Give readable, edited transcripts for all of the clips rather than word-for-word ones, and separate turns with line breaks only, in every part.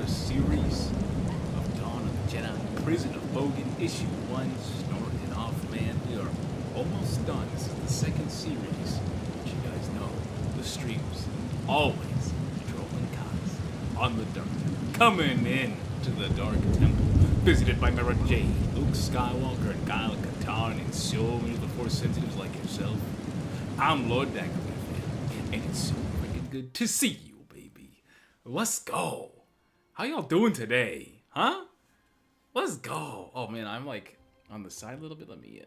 series of Dawn of the Jedi, Prison of Bogan, Issue 1, snorting off, man. We are almost done. This is the second series, which you guys know, the streams, always trolling cars on the Dark Temple. Coming in to the Dark Temple, visited by Mara Jade, Luke Skywalker, and Kyle Katarn, and so many of the Force sensitives like yourself. I'm Lord Dagovere, and it's so freaking good to see you, baby. Let's go. How y'all doing today? Huh? Let's go. Oh, man, I'm, like, on the side a little bit. Let me,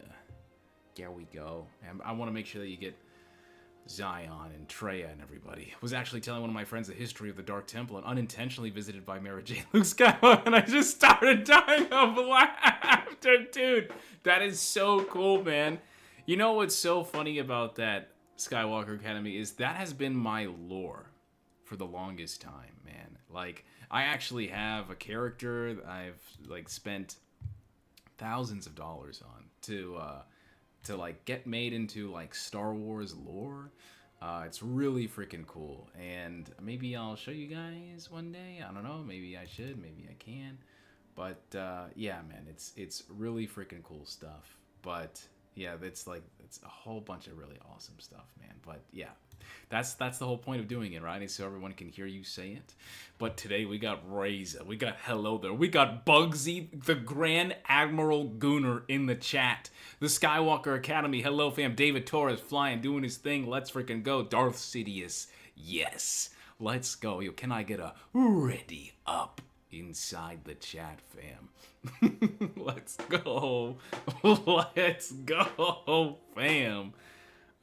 there we go. And I want to make sure that you get Zion and Treya and everybody. I was actually telling one of my friends the history of the Dark Temple and unintentionally visited by Mara Jade, Luke Skywalker, and I just started dying of laughter. Dude, that is so cool, man. You know what's so funny about that Skywalker Academy is that has been my lore for the longest time, man. Like, I actually have a character that I've, like, spent thousands of dollars on to like, get made into, like, Star Wars lore. It's really freaking cool, and maybe I'll show you guys one day. I don't know, maybe I should, maybe I can. But, yeah, man, it's really freaking cool stuff. But yeah, it's a whole bunch of really awesome stuff, man. But yeah, that's the whole point of doing it, right? Is so everyone can hear you say it. But today we got Reza, we got Hello There, we got Bugsy, the Grand Admiral Gooner in the chat. The Skywalker Academy, hello fam. David Torres flying, doing his thing. Let's freaking go. Darth Sidious, yes, let's go. Yo, can I get a ready up inside the chat, fam? Let's go. Let's go, fam.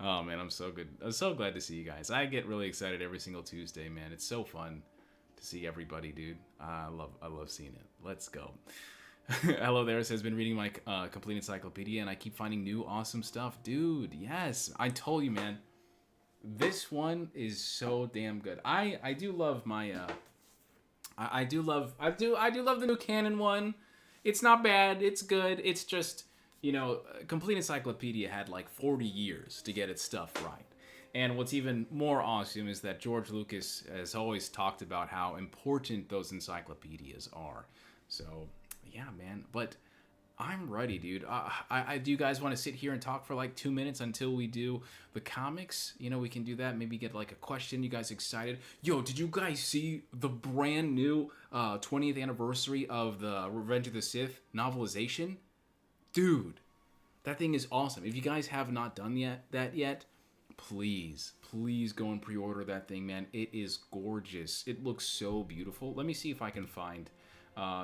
Oh, man, I'm so good. I'm so glad to see you guys. I get really excited every single Tuesday, man. It's so fun to see everybody, dude. I love seeing it. Let's go. Hello there, says, been reading my complete encyclopedia, and I keep finding new awesome stuff. Dude, yes. I told you, man. This one is so damn good. I do love my... I do love the new canon one. It's not bad. It's good. It's just, you know, Complete Encyclopedia had like 40 years to get its stuff right. And what's even more awesome is that George Lucas has always talked about how important those encyclopedias are. So, yeah, man. But I'm ready, dude. Do you guys want to sit here and talk for like 2 minutes until we do the comics? You know, we can do that. Maybe get like a question. You guys excited? Yo, did you guys see the brand new 20th anniversary of the Revenge of the Sith novelization? Dude, that thing is awesome. If you guys have not done that yet, please go and pre-order that thing, man. It is gorgeous. It looks so beautiful. Let me see if I can find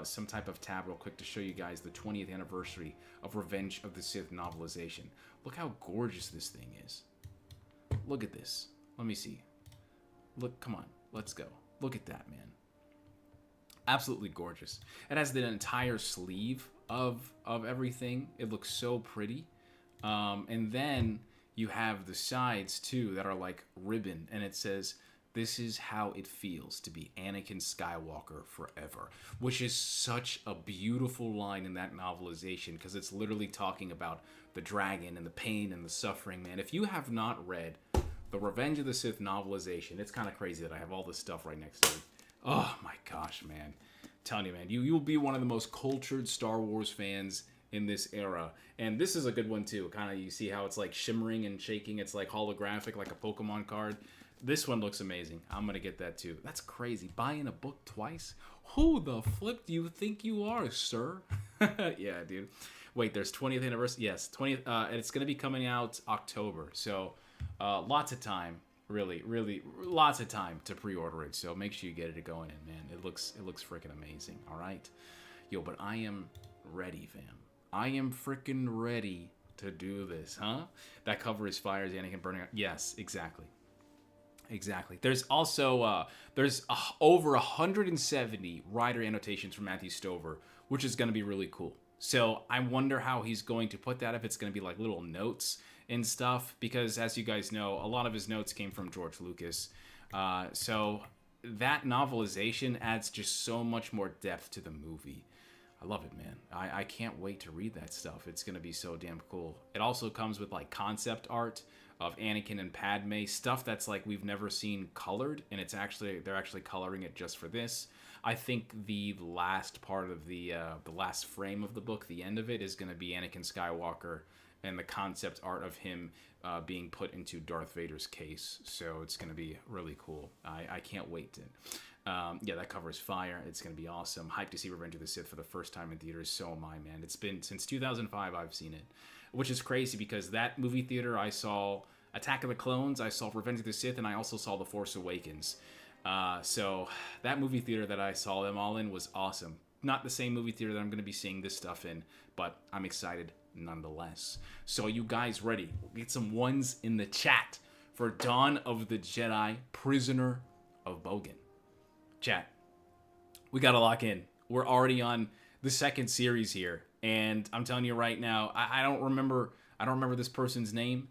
some type of tab real quick to show you guys the 20th anniversary of Revenge of the Sith novelization. Look how gorgeous this thing is. Look at this. Let me see. Look, come on. Let's go. Look at that, man. Absolutely gorgeous. It has the entire sleeve of everything. It looks so pretty. And then you have the sides, too, that are like ribbon. And it says, "This is how it feels to be Anakin Skywalker forever," which is such a beautiful line in that novelization because it's literally talking about the dragon and the pain and the suffering, man. If you have not read the Revenge of the Sith novelization, it's kind of crazy that I have all this stuff right next to it. Oh my gosh, man. I'm telling you, man, you'll be one of the most cultured Star Wars fans in this era. And this is a good one too. Kind of, you see how it's like shimmering and shaking. It's like holographic, like a Pokemon card. This one looks amazing. I'm going to get that too. That's crazy. Buying a book twice? Who the flip do you think you are, sir? Yeah, dude. Wait, there's 20th anniversary? Yes, 20th. And it's going to be coming out October. So lots of time. Really, really, lots of time to pre-order it. So make sure you get it going in, man. It looks freaking amazing. All right? Yo, but I am ready, fam. I am freaking ready to do this, huh? That cover is fire as Anakin burning out. Yes, exactly. Exactly. There's also over 170 writer annotations from Matthew Stover, which is going to be really cool. So I wonder how he's going to put that, if it's going to be like little notes and stuff, because as you guys know, a lot of his notes came from George Lucas. So that novelization adds just so much more depth to the movie. I love it, man. I can't wait to read that stuff. It's going to be so damn cool. It also comes with like concept art of Anakin and Padme, stuff that's like we've never seen colored, and they're actually coloring it just for this. I think the last part of the last frame of the book, the end of it, is going to be Anakin Skywalker and the concept art of him being put into Darth Vader's case. So it's going to be really cool. I can't wait to. Yeah, that cover is fire. It's going to be awesome. Hyped to see Revenge of the Sith for the first time in theaters. So am I, man. It's been since 2005 I've seen it, which is crazy because that movie theater I saw Attack of the Clones, I saw Revenge of the Sith, and I also saw The Force Awakens. So that movie theater that I saw them all in was awesome. Not the same movie theater that I'm going to be seeing this stuff in, but I'm excited nonetheless. So you guys ready? We'll get some ones in the chat for Dawn of the Jedi, Prisoner of Bogan. Chat, we got to lock in. We're already on the second series here, and I'm telling you right now, I don't remember this person's name,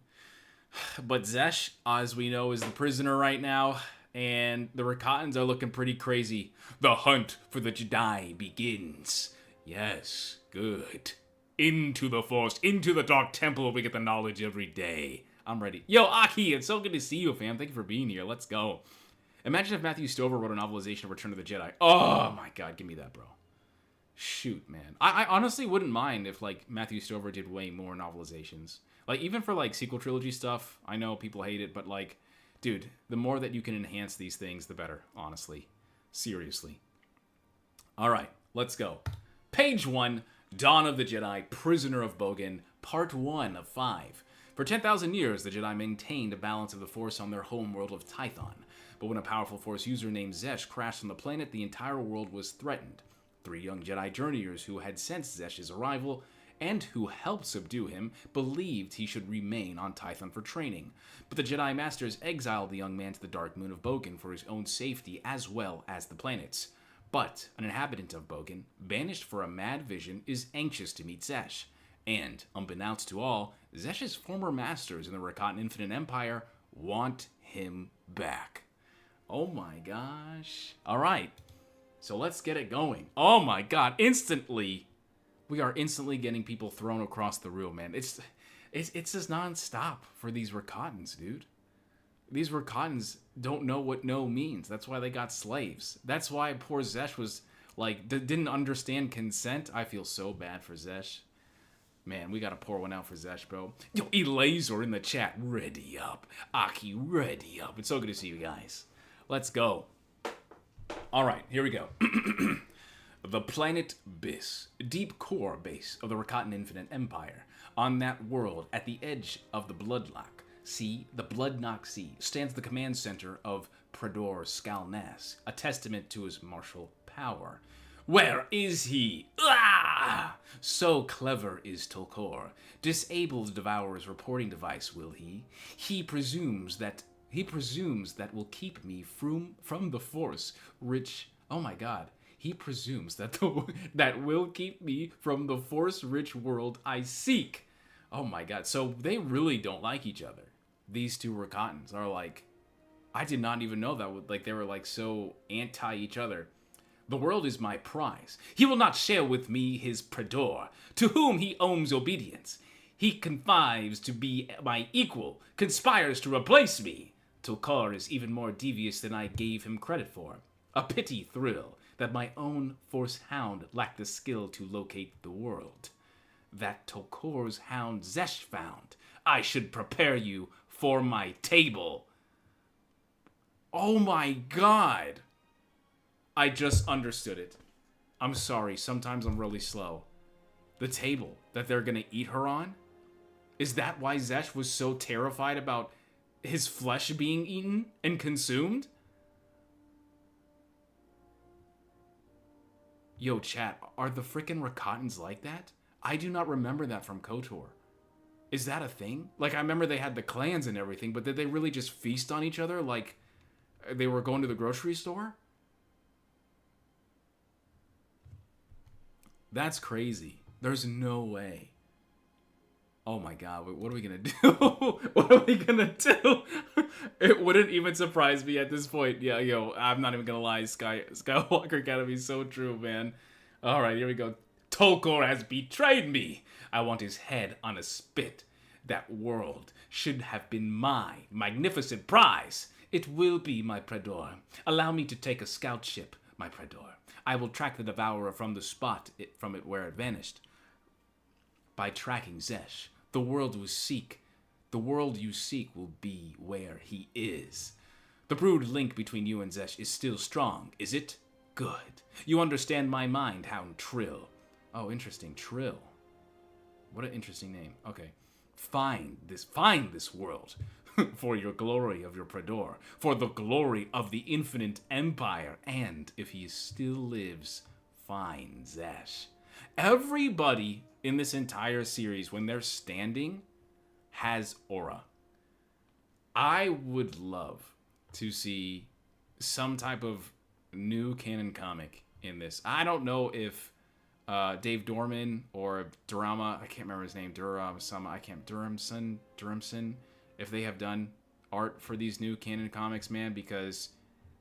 but Zesh, as we know, is the prisoner right now, and the Rakatans are looking pretty crazy. The hunt for the Jedi begins. Yes, good. Into the Force, into the Dark Temple, we get the knowledge every day. I'm ready. Yo, Aki, it's so good to see you, fam. Thank you for being here. Let's go. Imagine if Matthew Stover wrote a novelization of Return of the Jedi. Oh my god, give me that, bro. Shoot, man. I honestly wouldn't mind if, like, Matthew Stover did way more novelizations. Like, even for, like, sequel trilogy stuff, I know people hate it, but, like, dude, the more that you can enhance these things, the better, honestly. Seriously. Alright, let's go. Page 1, Dawn of the Jedi, Prisoner of Bogan, Part 1 of 5. For 10,000 years, the Jedi maintained a balance of the Force on their home world of Tython. But when a powerful Force user named Zesh crashed on the planet, the entire world was threatened. 3 young Jedi journeyers who had sensed Zesh's arrival and who helped subdue him believed he should remain on Tython for training. But the Jedi Masters exiled the young man to the Dark Moon of Bogan for his own safety as well as the planet's. But an inhabitant of Bogan, banished for a mad vision, is anxious to meet Zesh. And, unbeknownst to all, Zesh's former masters in the Rakatan Infinite Empire want him back. Oh my gosh. Alright, so let's get it going. Oh my god, instantly, we are instantly getting people thrown across the room, man. It's just non-stop for these Rakatans, dude. These Rakatans don't know what no means. That's why they got slaves. That's why poor Zesh was, like, didn't understand consent. I feel so bad for Zesh. Man, we gotta pour one out for Zesh, bro. Yo, Elazer in the chat. Ready up. Aki, ready up. It's so good to see you guys. Let's go. Alright, here we go. The planet Biss, deep core base of the Rakatan Infinite Empire. On that world, at the edge of the Bloodlock Sea, the Bloodlock Sea, stands the command center of Predor Skalnas, a testament to his martial power. Where is he? Ah! So clever is Tolkor. Disable the Devourer's reporting device, will he? He presumes that will keep me from the Force, rich. Oh my god. He presumes that that will keep me from the Force-rich world I seek. Oh my god. So they really don't like each other. These two Rakatans are like, I did not even know that. Like, they were like so anti each other. The world is my prize. He will not share with me his Predor, to whom he owns obedience. He confides to be my equal, conspires to replace me. Tolkar is even more devious than I gave him credit for. A pity thrill that my own Force Hound lacked the skill to locate the world. That Tolkor's hound Zesh found. I should prepare you for my table. Oh my god. I just understood it. I'm sorry, sometimes I'm really slow. The table that they're gonna eat her on? Is that why Zesh was so terrified about his flesh being eaten and consumed? Yo, chat, are the frickin' Rakatans like that? I do not remember that from KOTOR. Is that a thing? Like, I remember they had the clans and everything, but did they really just feast on each other like they were going to the grocery store? That's crazy. There's no way. Oh my god, what are we gonna do? What are we gonna do? It wouldn't even surprise me at this point. Yeah, yo, I'm not even gonna lie. Skywalker gotta be so true, man. Alright, here we go. Tolkor has betrayed me. I want his head on a spit. That world should have been my magnificent prize. It will be my Predor. Allow me to take a scout ship, my Predor. I will track the Devourer from the spot from it where it vanished. By tracking Zesh, the world you seek will be where he is. The brood link between you and Zesh is still strong, is it? Good. You understand my mind, Hound Trill. Oh, interesting. Trill. What an interesting name. Okay. Find this world for your glory of your Predor, for the glory of the infinite empire, and if he still lives, find Zesh. Everybody in this entire series, when they're standing, has aura. I would love to see some type of new canon comic in this. I don't know if Dave Dorman or Durama, I can't remember his name, Durhamson, if they have done art for these new canon comics, man, because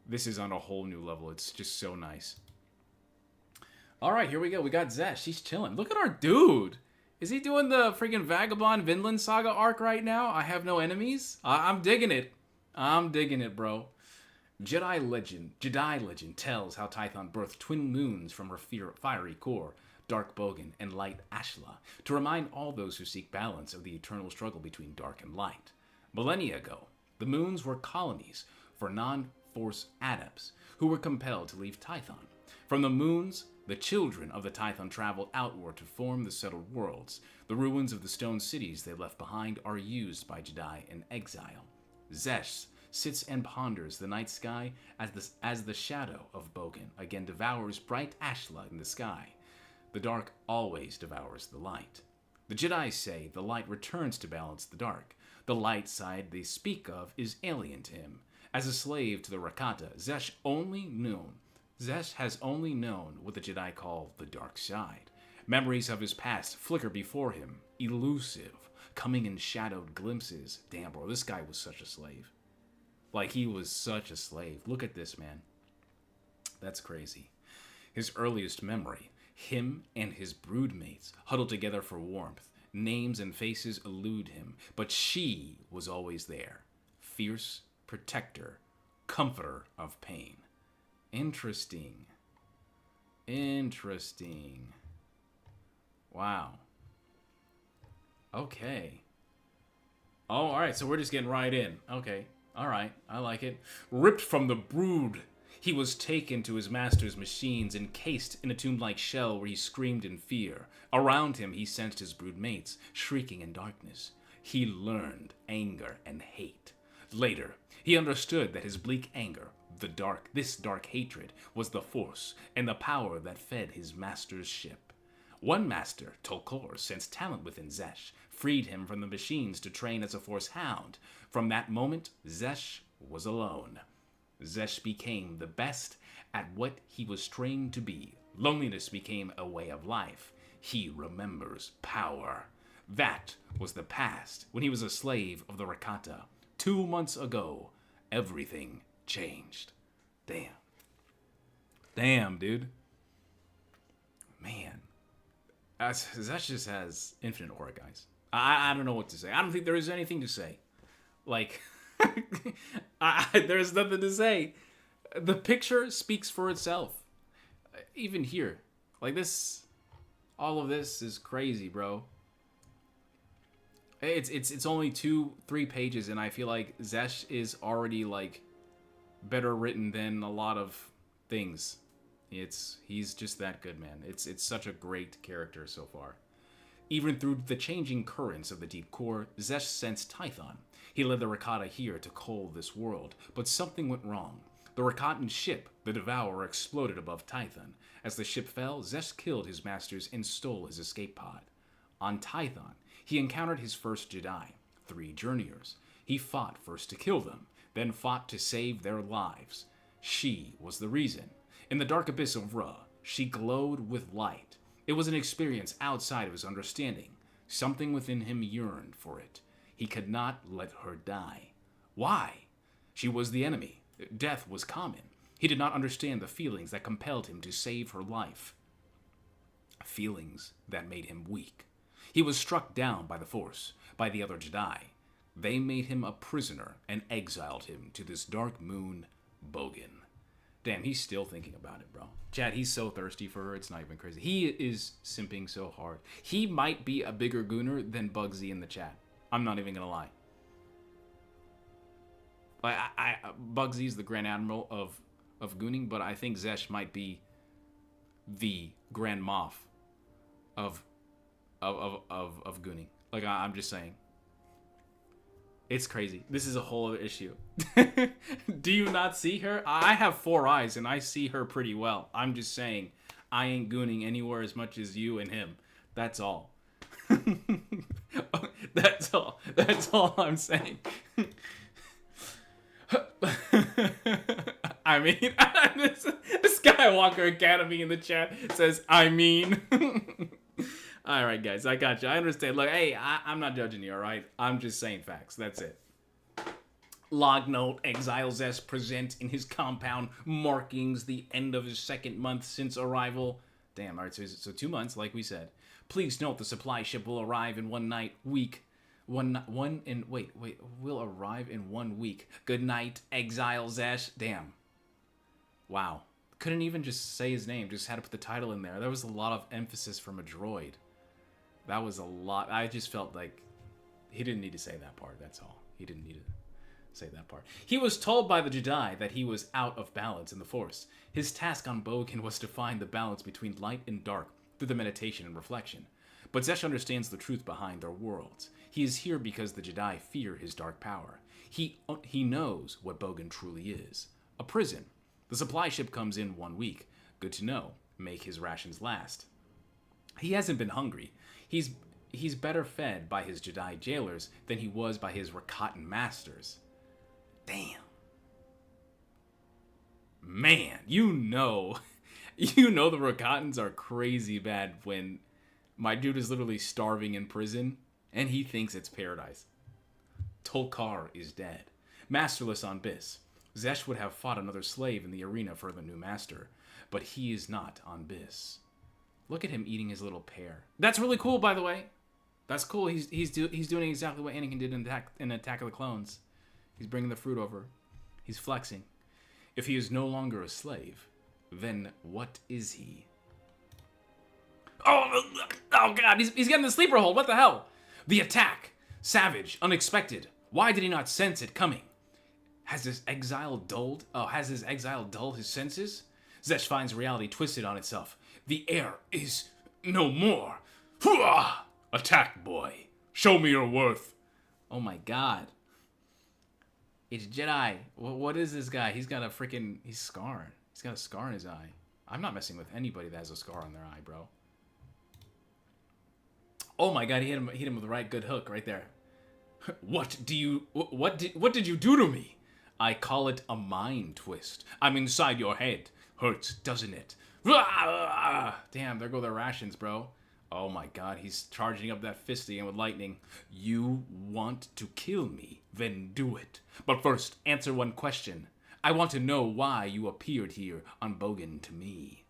this is on a whole new level. It's just so nice. All right, here we go. We got Zesh. He's chilling. Look at our dude. Is he doing the freaking Vagabond Vinland Saga arc right now? I have no enemies. I'm digging it. I'm digging it, bro. Jedi legend tells how Tython birthed twin moons from her fiery core, Dark Bogan and Light Ashla, to remind all those who seek balance of the eternal struggle between dark and light. Millennia ago, the moons were colonies for non-Force adepts who were compelled to leave Tython. From the moons, the children of the Tython traveled outward to form the settled worlds. The ruins of the stone cities they left behind are used by Jedi in exile. Zesh sits and ponders the night sky as the shadow of Bogan again devours bright Ashla in the sky. The dark always devours the light. The Jedi say the light returns to balance the dark. The light side they speak of is alien to him. As a slave to the Rakata, Zesh has only known what the Jedi call the dark side. Memories of his past flicker before him, elusive, coming in shadowed glimpses. Damn, bro, this guy was such a slave. Like, he was such a slave. Look at this, man. That's crazy. His earliest memory, him and his broodmates huddled together for warmth. Names and faces elude him, but she was always there. Fierce protector, comforter of pain. Interesting. Wow. Okay. Oh, alright, so we're just getting right in. Okay. Alright, I like it. Ripped from the brood, he was taken to his master's machines, encased in a tomb-like shell where he screamed in fear. Around him, he sensed his broodmates, shrieking in darkness. He learned anger and hate. Later, he understood that his bleak anger, this dark hatred, was the force and the power that fed his master's ship. One master, Tolkor, sensed talent within Zesh, freed him from the machines to train as a Force Hound. From that moment, Zesh was alone. Zesh became the best at what he was trained to be. Loneliness became a way of life. He remembers power. That was the past, when he was a slave of the Rakata. 2 months ago, everything changed. Damn, dude. Man. Zesh just has infinite aura, guys. I don't know what to say. I don't think there is anything to say. Like, there's nothing to say. The picture speaks for itself. Even here. Like, this, all of this is crazy, bro. It's only 2-3 pages, and I feel like Zesh is already, like, better written than a lot of things. He's just that good, man. It's such a great character so far. Even through the changing currents of the deep core, Zesh sensed Tython. He led the Rakata here to cull this world, but something went wrong. The Rakatan ship, the Devourer, exploded above Tython. As the ship fell, Zesh killed his masters and stole his escape pod. On Tython, he encountered his first Jedi, 3 journeyers. He fought first to kill them, then fought to save their lives. She was the reason. In the dark abyss of Ra, she glowed with light. It was an experience outside of his understanding. Something within him yearned for it. He could not let her die. Why? She was the enemy. Death was common. He did not understand the feelings that compelled him to save her life. Feelings that made him weak. He was struck down by the Force, by the other Jedi. They made him a prisoner and exiled him to this dark moon, Bogan. Damn, he's still thinking about it, bro. Chad, he's so thirsty for her, it's not even crazy. He is simping so hard. He might be a bigger gooner than Bugsy in the chat. I'm not even gonna lie. Like, Bugsy's the Grand Admiral of gooning, but I think Zesh might be the Grand Moff of gooning. Like, I'm just saying. It's crazy. This is a whole other issue. Do you not see her? I have 4 eyes and I see her pretty well. I'm just saying, I ain't gooning anywhere as much as you and him. That's all. That's all. That's all I'm saying. I mean, this Skywalker Academy in the chat says, I mean. Alright, guys, I got you. I understand. Look, hey, I'm not judging you, alright? I'm just saying facts. That's it. Log note, Exile Zest present in his compound markings the end of his 2nd month since arrival. Damn, alright, so 2 months, like we said. Please note the supply ship will arrive in will arrive in 1 week. Good night, Exile Zesh. Damn. Wow. Couldn't even just say his name, just had to put the title in there. There was a lot of emphasis from a droid. That was a lot. I just felt like he didn't need to say that part, that's all. He didn't need to say that part. He was told by the Jedi that he was out of balance in the Force. His task on Bogan was to find the balance between light and dark through the meditation and reflection. But Zesh understands the truth behind their worlds. He is here because the Jedi fear his dark power. He knows what Bogan truly is. A prison. The supply ship comes in 1 week. Good to know. Make his rations last. He hasn't been hungry. He's better fed by his Jedi jailers than he was by his Rakatan masters. Damn. Man, you know the Rakatans are crazy bad when my dude is literally starving in prison and he thinks it's paradise. Tolkar is dead. Masterless on Biss. Zesh would have fought another slave in the arena for the new master, but he is not on Biss. Look at him eating his little pear. That's really cool, by the way. That's cool. He's doing exactly what Anakin did in Attack of the Clones. He's bringing the fruit over. He's flexing. If he is no longer a slave, then what is he? Oh God, he's getting the sleeper hold. What the hell? The attack. Savage, unexpected. Why did he not sense it coming? Has his exile dulled his senses? Zesh finds reality twisted on itself. The heir is no more. Hooah! Attack, boy. Show me your worth. Oh my God. It's Jedi. What is this guy? He's scarred. He's got a scar in his eye. I'm not messing with anybody that has a scar on their eye, bro. Oh my God, he hit him with the right good hook right there. What did you do to me? I call it a mind twist. I'm inside your head. Hurts, doesn't it? Damn, there go their rations, bro. Oh my God, he's charging up that fist again with lightning. You want to kill me? Then do it. But first, answer one question. I want to know why you appeared here on Bogan to me.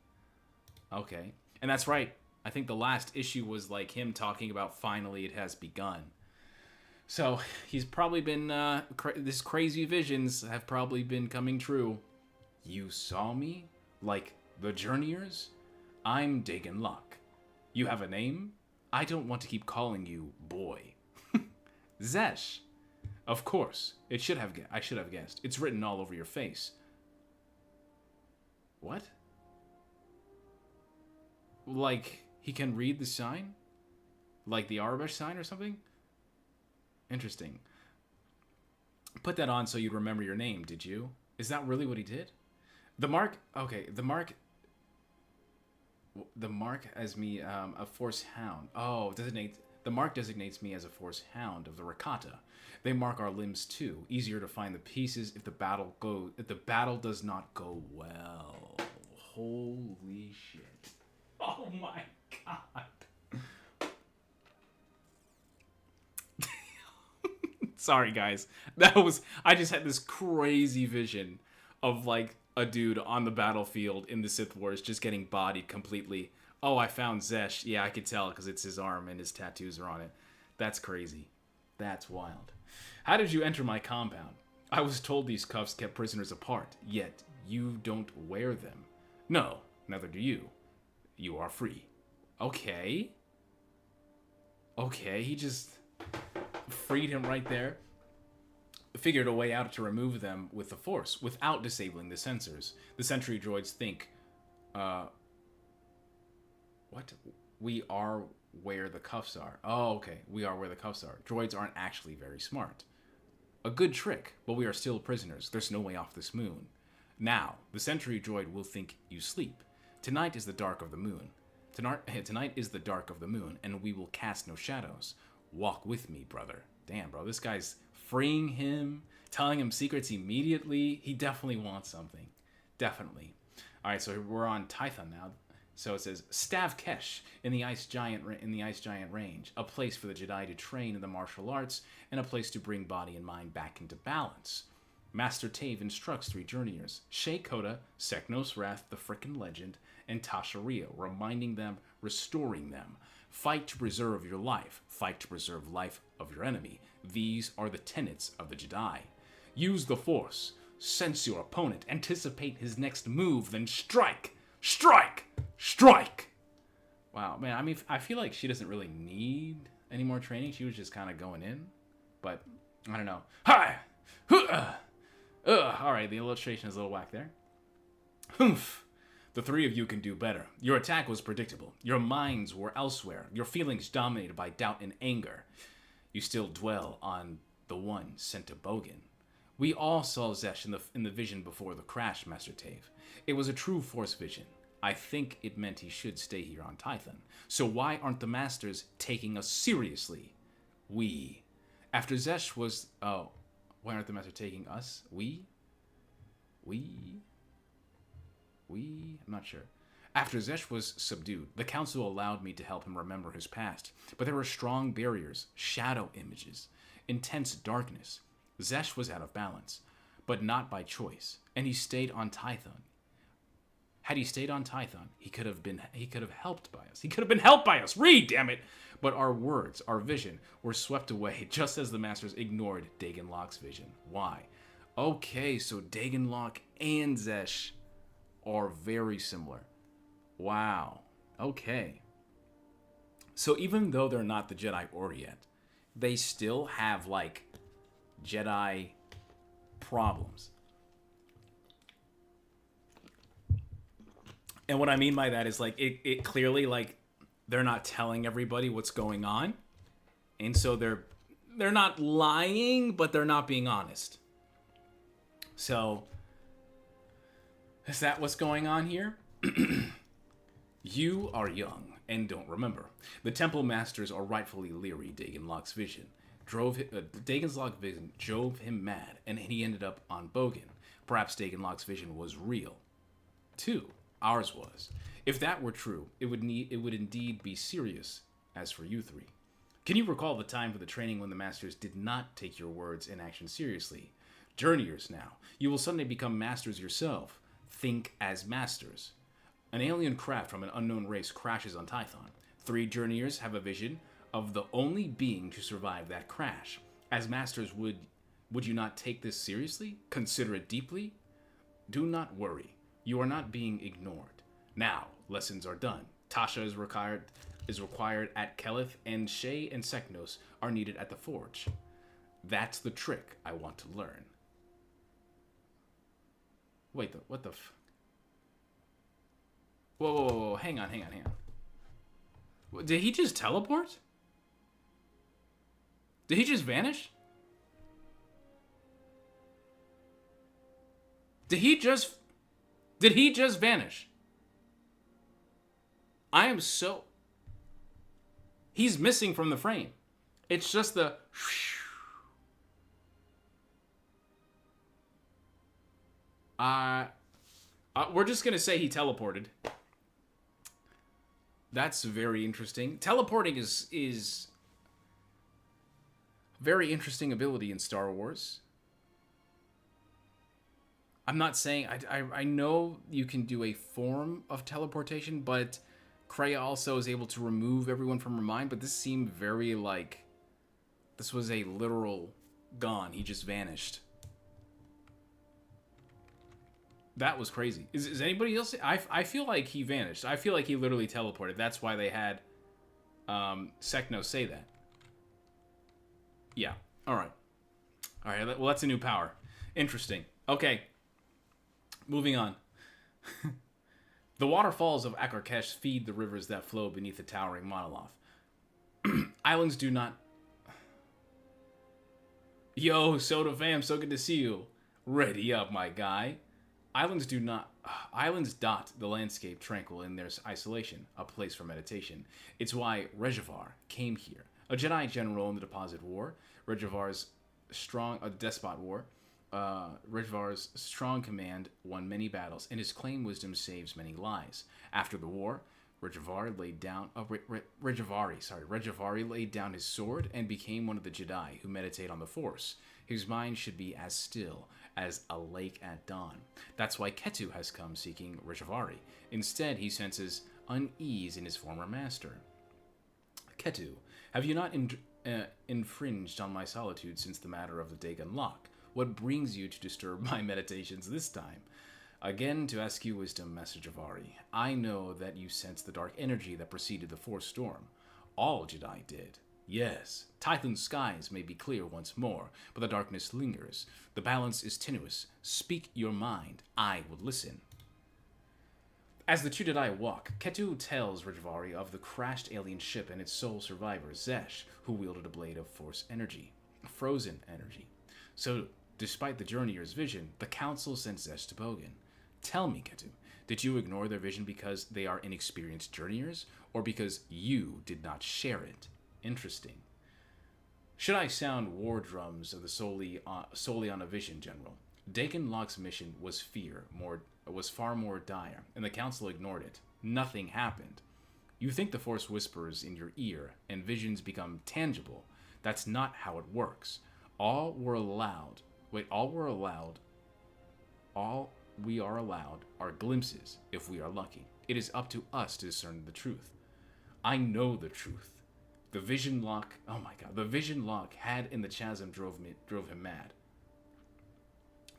Okay. And that's right. I think the last issue was like him talking about finally it has begun. So he's probably been, this crazy visions have probably been coming true. You saw me? Like the Journeyers? I'm Dagon Luck. You have a name? I don't want to keep calling you boy. Zesh. Of course. I should have guessed. It's written all over your face. What? Like, he can read the sign? Like the Arabesh sign or something? Interesting. Put that on so you'd remember your name, did you? Is that really what he did? The mark... Okay, the mark as me, a Force Hound. Oh, the mark designates me as a Force Hound of the Rakata. They mark our limbs too. Easier to find the pieces if the battle does not go well. Holy shit. Oh my God. Sorry guys. I just had this crazy vision of like a dude on the battlefield in the Sith Wars just getting bodied completely. Oh, I found Zesh. Yeah, I could tell because it's his arm and his tattoos are on it. That's crazy. That's wild. How did you enter my compound? I was told these cuffs kept prisoners apart, yet You don't wear them. No, neither do you. You are free. Okay. Okay, he just freed him right there. Figured a way out to remove them with the Force without disabling the sensors. The sentry droids think, what? We are where the cuffs are. Oh, okay. We are where the cuffs are. Droids aren't actually very smart. A good trick, but we are still prisoners. There's no way off this moon. Now, the sentry droid will think you sleep. Tonight is the dark of the moon. Tonight is the dark of the moon, and we will cast no shadows. Walk with me, brother. Damn, bro, this guy's freeing him, telling him secrets immediately. He definitely wants something. Definitely. All right, so we're on Tython now. So it says, Stav Kesh in the Ice Giant range, a place for the Jedi to train in the martial arts, and a place to bring body and mind back into balance. Master Tave instructs 3 journeyers, Shay Koda, Seknos Wrath, the frickin' legend, and Tasha Rio, reminding them, restoring them. Fight to preserve your life. Fight to preserve life of your enemy. These are the tenets of the Jedi. Use the Force. Sense your opponent. Anticipate his next move, then strike. Strike! Strike! Wow, man, I mean, I feel like she doesn't really need any more training. She was just kind of going in. But, I don't know. Hi! Alright, the illustration is a little whack there. Humph! The 3 of you can do better. Your attack was predictable. Your minds were elsewhere. Your feelings dominated by doubt and anger. You still dwell on the one sent to Bogan. We all saw Zesh in the vision before the crash, Master Tave. It was a true Force vision. I think it meant he should stay here on Tython. So why aren't the Masters taking us seriously? We. After Zesh was... Oh, why aren't the Masters taking us? We? I'm not sure. After Zesh was subdued, the Council allowed me to help him remember his past. But there were strong barriers, shadow images, intense darkness. Zesh was out of balance, but not by choice, and he stayed on Tython. Had he stayed on Tython, he could have helped by us. He could have been helped by us. Read, damn it! But our words, our vision, were swept away just as the Masters ignored Dagan Locke's vision. Why? Okay, so Dagan Locke and Zesh are very similar. Wow. Okay. So even though they're not the Jedi Order yet, they still have, like, Jedi problems. And what I mean by that is, like, it clearly, like, they're not telling everybody what's going on. And so they're not lying, but they're not being honest. So, is that what's going on here? You are young and don't remember. The Temple Masters are rightfully leery. Dagan Locke's vision Dagan's Locke vision drove him mad, and he ended up on Bogan. Perhaps Dagan Locke's vision was real. 2. Ours was. If that were true, it would indeed be serious. As for you 3, can you recall the time for the training when the Masters did not take your words and action seriously? Journeyers now, you will suddenly become masters yourself. Think as masters. An alien craft from an unknown race crashes on Tython. 3 journeyers have a vision of the only being to survive that crash. As masters, would you not take this seriously? Consider it deeply? Do not worry. You are not being ignored. Now, lessons are done. Tasha is required at Kelith, and Shay and Seknos are needed at the Forge. That's the trick I want to learn. Wait, what the Whoa, hang on. Did he just teleport? Did he just vanish? Did he just vanish? I am so... He's missing from the frame. It's just the... we're just gonna say he teleported. That's very interesting. Teleporting is very interesting ability in Star Wars. I'm not saying... I know you can do a form of teleportation, but Kreia also is able to remove everyone from her mind, but this seemed very like... This was a literal gone. He just vanished. That was crazy. Is anybody else? I feel like he vanished. I feel like he literally teleported. That's why they had Sekno say that. Yeah. All right. All right. Well, that's a new power. Interesting. Okay. Moving on. The waterfalls of Akarkesh feed the rivers that flow beneath the towering monolith. Islands do not... Yo, Soda fam, so good to see you. Ready up, my guy. Islands dot the landscape tranquil in their isolation, a place for meditation. It's why Regivar came here. A Jedi general in the Deposit War, Regivar's Despot War. Regivar's strong command won many battles, and his claim wisdom saves many lives. After the war, Regivari laid down his sword and became one of the Jedi who meditate on the Force. His mind should be as still as a lake at dawn. That's why Ketu has come seeking Regivari. Instead, he senses unease in his former master. Ketu, have you not infringed on my solitude since the matter of the Dagon Lock? What brings you to disturb my meditations this time? Again, to ask you wisdom, Master Javari. I know that you sense the dark energy that preceded the Force storm. All Jedi did. Yes, Tython's skies may be clear once more, but the darkness lingers. The balance is tenuous. Speak your mind. I will listen. As the two Jedi walk, Ketu tells Regivari of the crashed alien ship and its sole survivor, Zesh, who wielded a blade of Force energy. Frozen energy. So, despite the Journeyer's vision, the Council sent Zesh to Bogan. Tell me, Ketu, did you ignore their vision because they are inexperienced Journeyers, or because you did not share it? Interesting. Should I sound war drums of the solely on a vision, General? Dagon Lock's mission was far more dire, and the Council ignored it. Nothing happened. You think the Force whispers in your ear, and visions become tangible. That's not how it works. All we are allowed are glimpses, if we are lucky. It is up to us to discern the truth. I know the truth. The vision lock, oh my god, the vision lock had in the chasm drove him mad.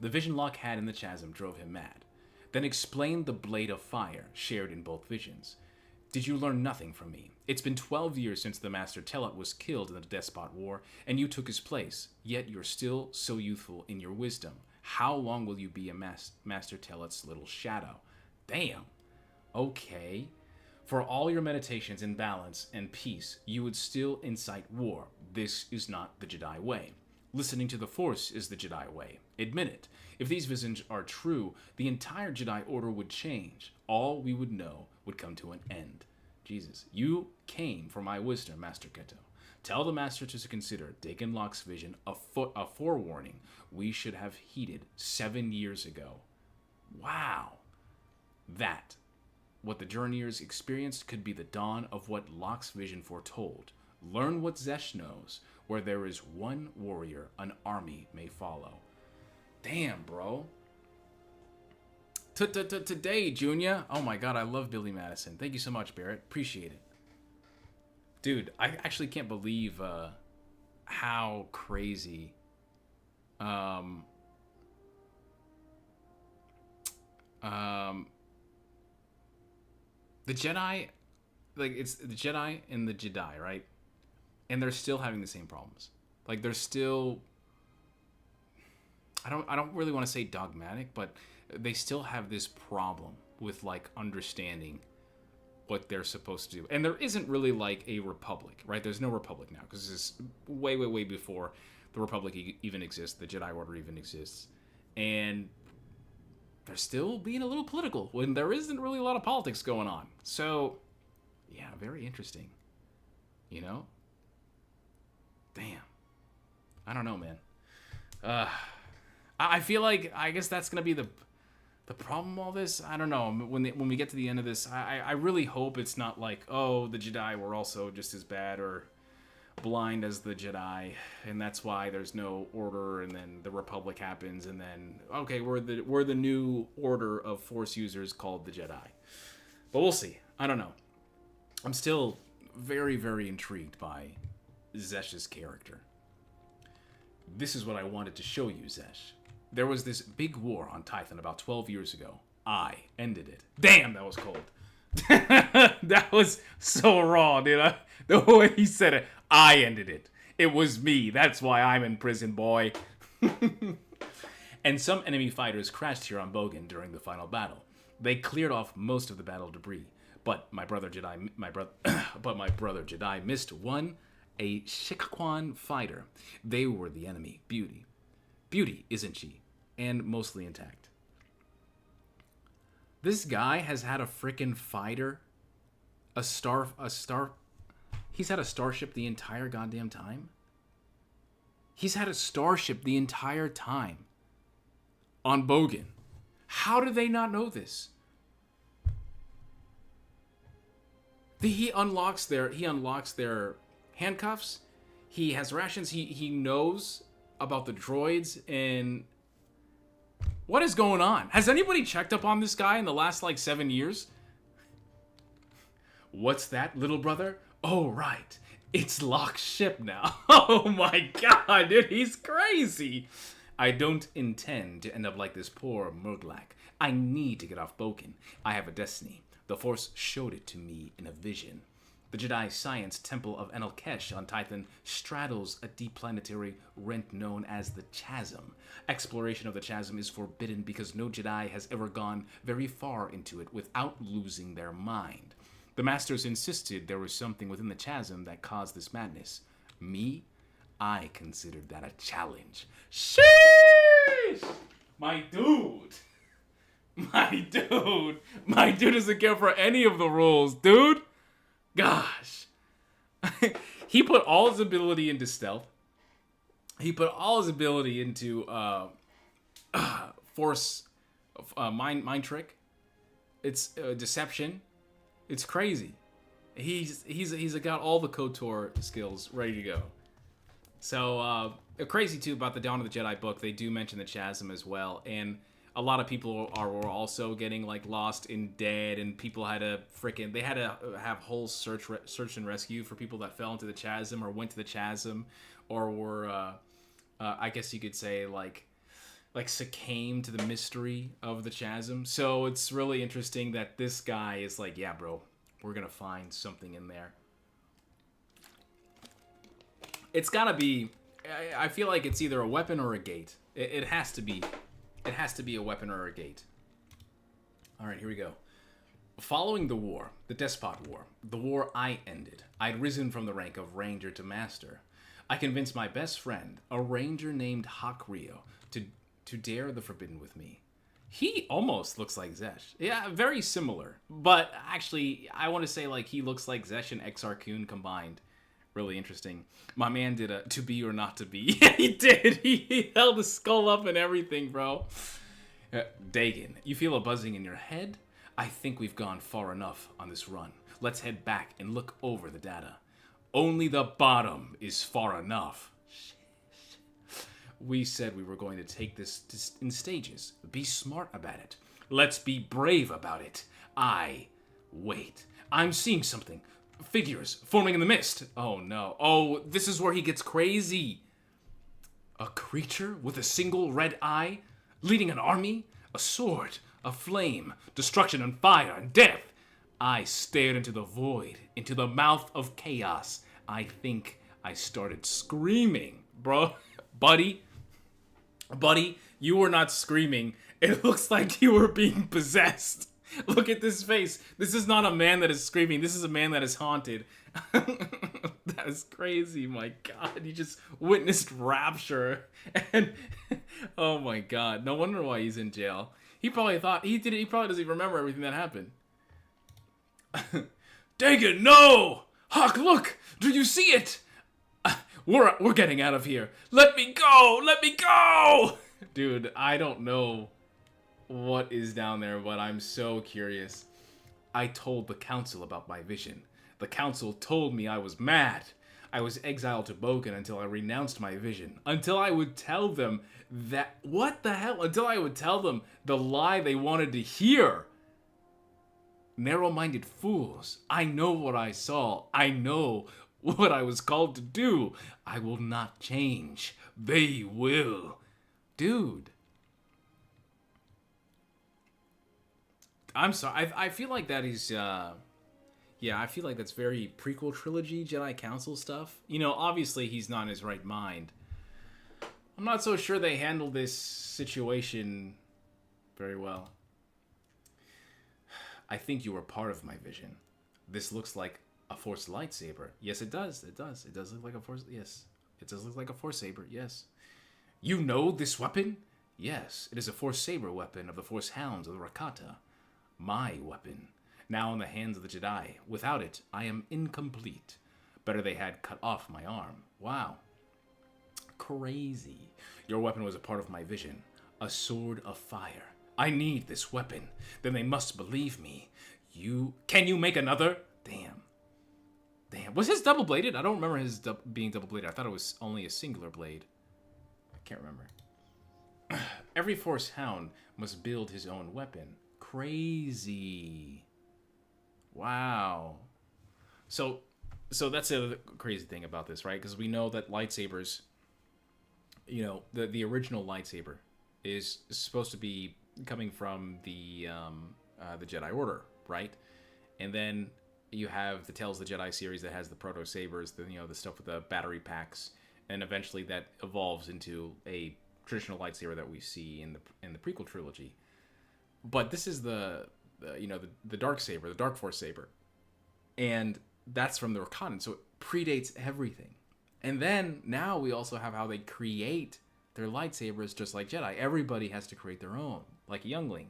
The vision lock had in the chasm drove him mad. Then explain the blade of fire shared in both visions. Did you learn nothing from me? It's been 12 years since the Master Telet was killed in the Despot War, and you took his place, yet you're still so youthful in your wisdom. How long will you be a Master Telet's little shadow? Damn. Okay. For all your meditations in balance and peace, you would still incite war. This is not the Jedi way. Listening to the Force is the Jedi way. Admit it. If these visions are true, the entire Jedi Order would change. All we would know would come to an end. Jesus, you came for my wisdom, Master Keto. Tell the Master to consider Dagon Lock's vision a forewarning we should have heeded 7 years ago. Wow. That, what the Journeyers experienced, could be the dawn of what Locke's vision foretold. Learn what Zesh knows. Where there is one warrior, an army may follow. Damn, bro. Today, Junior. Oh my god, I love Billy Madison. Thank you so much, Barrett. Appreciate it. Dude, I actually can't believe how crazy the Jedi, like, it's the Jedi and the Jedi, right? And they're still having the same problems. Like, they're still, I don't really want to say dogmatic, but they still have this problem with, like, understanding what they're supposed to do. And there isn't really, like, a republic, right? There's no republic now, because this is way, way, way before the republic even exists, the Jedi Order even exists. And they're still being a little political when there isn't really a lot of politics going on. So, yeah, very interesting. You know? Damn. I don't know, man. I feel like, I guess that's going to be the problem of all this. I don't know. When we get to the end of this, I really hope it's not like, oh, the Jedi were also just as bad or blind as the Jedi, and that's why there's no order, and then the Republic happens, and then, okay, we're the new order of Force users called the Jedi. But we'll see. I don't know. I'm still very, very intrigued by Zesh's character. This is what I wanted to show you, Zesh. There was this big war on Tython about 12 years ago. I ended it. Damn, that was cold. That was so raw, dude. The way he said it, I ended it. It was me. That's why I'm in prison, boy. And some enemy fighters crashed here on Bogan during the final battle. They cleared off most of the battle debris, but my brother Jedi missed one, a Shikakwan fighter. They were the enemy. Beauty, isn't she? And mostly intact. This guy has had a frickin' fighter, he's had a starship the entire goddamn time? He's had a starship the entire time on Bogan. How do they not know this? He unlocks their handcuffs. He has rations. He knows about the droids and what is going on? Has anybody checked up on this guy in the last like 7 years? What's that, little brother? Oh, right. It's Locke's ship now. Oh my god, dude, he's crazy. I don't intend to end up like this poor Murglak. I need to get off Bogan. I have a destiny. The Force showed it to me in a vision. The Jedi Science Temple of Enelkesh on Tython straddles a deep planetary rent known as the Chasm. Exploration of the Chasm is forbidden because no Jedi has ever gone very far into it without losing their mind. The Masters insisted there was something within the Chasm that caused this madness. Me? I considered that a challenge. Sheesh! My dude doesn't care for any of the rules, dude. Gosh. He put all his ability into stealth. He put all his ability into force, mind trick. It's deception. It's crazy. He's got all the KOTOR skills ready to go. So crazy too about the Dawn of the Jedi book. They do mention the Chasm as well, and a lot of people were also getting like lost in dead, and people had to have whole search and rescue for people that fell into the Chasm or went to the Chasm, or were I guess you could say like succumbed to the mystery of the Chasm. So it's really interesting that this guy is like, yeah, bro, we're gonna find something in there. It's gotta be. I feel like it's either a weapon or a gate. It has to be. It has to be a weapon or a gate. All right, here we go. Following the war, the Despot War, the war I ended, I'd risen from the rank of Ranger to Master. I convinced my best friend, a Ranger named ahch-to, to dare the forbidden with me. He almost looks like Zesh. Yeah, very similar. But actually, I want to say like he looks like Zesh and Exar Kun combined. Really interesting. My man did a to be or not to be. Yeah, he did. He held the skull up and everything, bro. Dagan, you feel a buzzing in your head? I think we've gone far enough on this run. Let's head back and look over the data. Only the bottom is far enough. We said we were going to take this in stages. Be smart about it. Let's be brave about it. Wait. I'm seeing something. Figures forming in the mist. Oh no. Oh, this is where he gets crazy. A creature with a single red eye, leading an army, a sword, a flame, destruction and fire and death. I stared into the void, into the mouth of chaos. I think I started screaming. Bro, buddy, you were not screaming. It looks like you were being possessed. Look at this face. This is not a man that is screaming. This is a man that is haunted. That is crazy. My God, you just witnessed rapture. And oh my God, no wonder why he's in jail. He probably thought he probably doesn't even remember everything that happened. Dagan, no! Hawk, look! Do you see it? We're getting out of here. Let me go! Let me go! Dude, I don't know what is down there, but I'm so curious. I told the council about my vision. The council told me I was mad. I was exiled to Bogan until I renounced my vision. Until I would tell them that... What the hell? Until I would tell them the lie they wanted to hear. Narrow-minded fools. I know what I saw. I know what I was called to do. I will not change. They will. Dude. I'm sorry. I feel like that is. Yeah, I feel like that's very prequel trilogy Jedi Council stuff. You know, obviously he's not in his right mind. I'm not so sure they handled this situation very well. I think you were part of my vision. This looks like a Force lightsaber. Yes, it does. It does. It does look like a Force. Yes, it does look like a Force saber. Yes. You know this weapon? Yes, it is a Force saber weapon of the Force Hounds of the Rakata. My weapon. Now in the hands of the Jedi. Without it, I am incomplete. Better they had cut off my arm. Wow. Crazy. Your weapon was a part of my vision. A sword of fire. I need this weapon. Then they must believe me. Can you make another? Damn. Was his double-bladed? I don't remember his being double-bladed. I thought it was only a singular blade. I can't remember. Every Force Hound must build his own weapon. Crazy. Wow. So that's the crazy thing about this, right? Because we know that lightsabers, you know, the original lightsaber is supposed to be coming from the Jedi Order, right? And then you have the Tales of the Jedi series that has the proto sabers, the stuff with the battery packs, and eventually that evolves into a traditional lightsaber that we see in the prequel trilogy. But this is the dark saber, the Dark Force saber, and that's from the Rakatan, so it predates everything. And then now we also have how they create their lightsabers just like Jedi. Everybody has to create their own, like a youngling,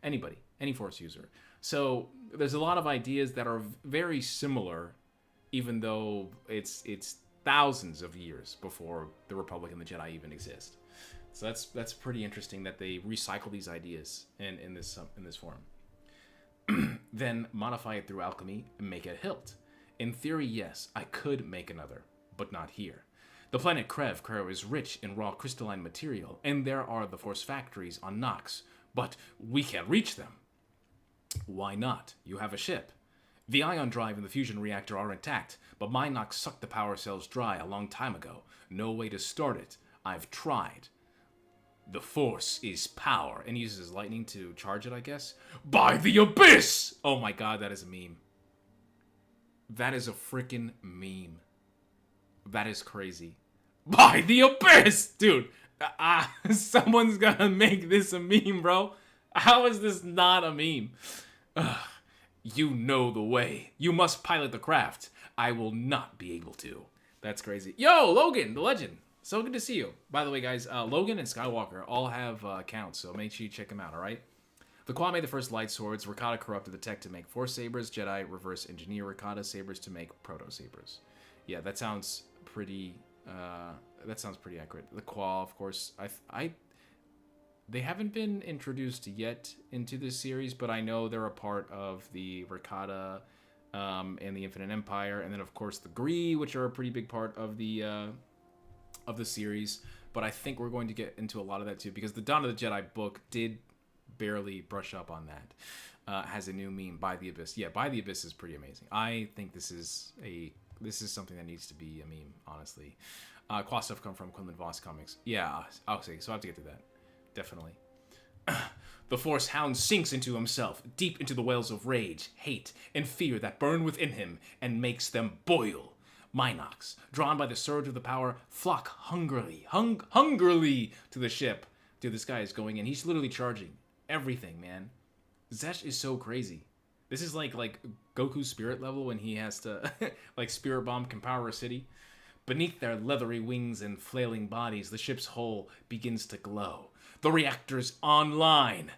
anybody, any Force user. So there's a lot of ideas that are very similar, even though it's thousands of years before the Republic and the Jedi even exist. So that's pretty interesting that they recycle these ideas in this form. Then modify it through alchemy and make it a hilt. In theory, yes, I could make another, but not here. The planet Krev is rich in raw crystalline material, and there are the Force factories on Nox, but we can't reach them. Why not? You have a ship. The ion drive and the fusion reactor are intact, but my Nox sucked the power cells dry a long time ago. No way to start it. I've tried. The Force is power. And he uses lightning to charge it, I guess. By the Abyss! Oh my god, that is a meme. That is a freaking meme. That is crazy. By the Abyss! Dude, someone's gonna make this a meme, bro. How is this not a meme? You know the way. You must pilot the craft. I will not be able to. That's crazy. Yo, Logan, the legend. So good to see you. By the way, guys, Logan and Skywalker all have accounts, so make sure you check them out, alright? The Qua made the first light swords. Rakata corrupted the tech to make Force sabers. Jedi reverse engineer Rakata sabers to make proto sabers. Yeah, that sounds pretty accurate. The Qua, of course, they haven't been introduced yet into this series, but I know they're a part of the Rakata and the Infinite Empire, and then of course the Gree, which are a pretty big part of the series. But I think we're going to get into a lot of that too, because the Dawn of the Jedi book did barely brush up on that. Has a new meme, By the Abyss. Yeah, By the Abyss is pretty amazing. I think this is something that needs to be a meme, honestly. Qua stuff come from Quinlan Voss comics. Yeah, okay, so I have to get to that. Definitely. The Force Hound sinks into himself, deep into the wells of rage, hate, and fear that burn within him and makes them boil. Minox, drawn by the surge of the power, flock hungrily to the ship. Dude, this guy is going in. He's literally charging everything, man. Zesh is so crazy. This is like Goku's spirit level when he has to, like, Spirit Bomb can power a city. Beneath their leathery wings and flailing bodies, the ship's hull begins to glow. The reactor's online.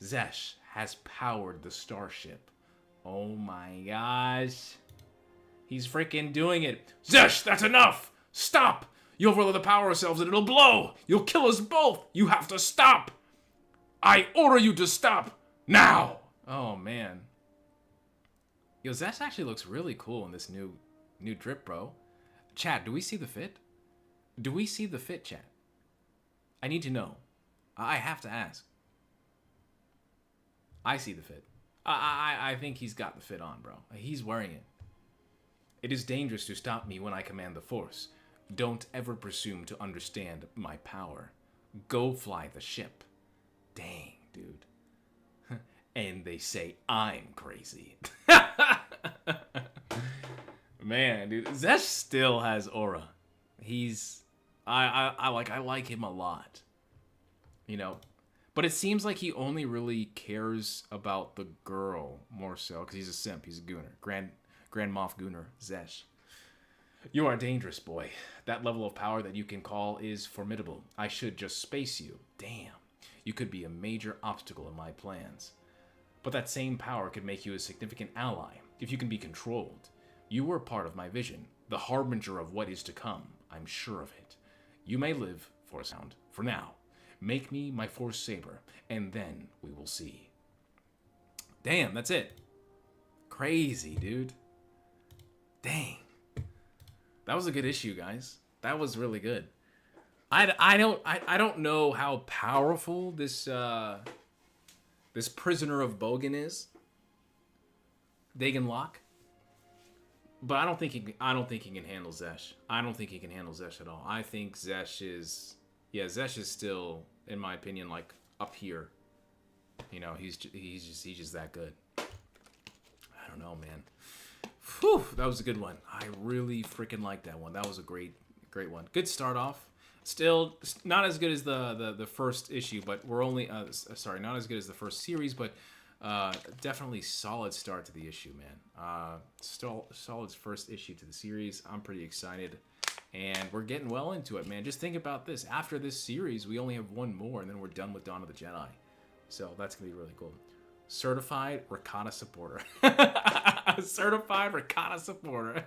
Zesh has powered the starship. Oh my gosh. He's freaking doing it. Zesh, that's enough! Stop! You overload the power cells and it'll blow! You'll kill us both! You have to stop! I order you to stop! Now! Oh man. Yo, Zesh actually looks really cool in this new drip, bro. Chat, do we see the fit? Do we see the fit, chat? I need to know. I have to ask. I see the fit. I think he's got the fit on, bro. He's wearing it. It is dangerous to stop me when I command the Force. Don't ever presume to understand my power. Go fly the ship. Dang, dude. and they say I'm crazy. Man, dude, Zesh still has aura. I like him a lot. You know, but it seems like he only really cares about the girl more so because he's a simp. He's a gooner, Grand Moff Gooner Zesh. You are a dangerous boy. That level of power that you can call is formidable. I should just space you. Damn, you could be a major obstacle in my plans. But that same power could make you a significant ally if you can be controlled. You were part of my vision, the harbinger of what is to come. I'm sure of it. You may live, for sound, for now. Make me my Force Saber, and then we will see. Damn, that's it. Crazy, dude. Dang. That was a good issue, guys. That was really good. I don't know how powerful this this prisoner of Bogan is. Dagon Locke. But I don't think he can handle Zesh. I don't think he can handle Zesh at all. I think Zesh is still, in my opinion, like up here. You know, he's just that good. I don't know, man. Whew, that was a good one. I really freaking liked that one. That was a great one. Good start off. Still not as good as the first issue, but we're only sorry, not as good as the first series, but definitely solid start to the issue, man. Still solid first issue to the series. I'm pretty excited, and we're getting well into it, man. Just think about this. After this series, we only have one more, and then we're done with Dawn of the Jedi. So that's gonna be really cool. Certified Ricotta supporter. Certified Ricotta supporter.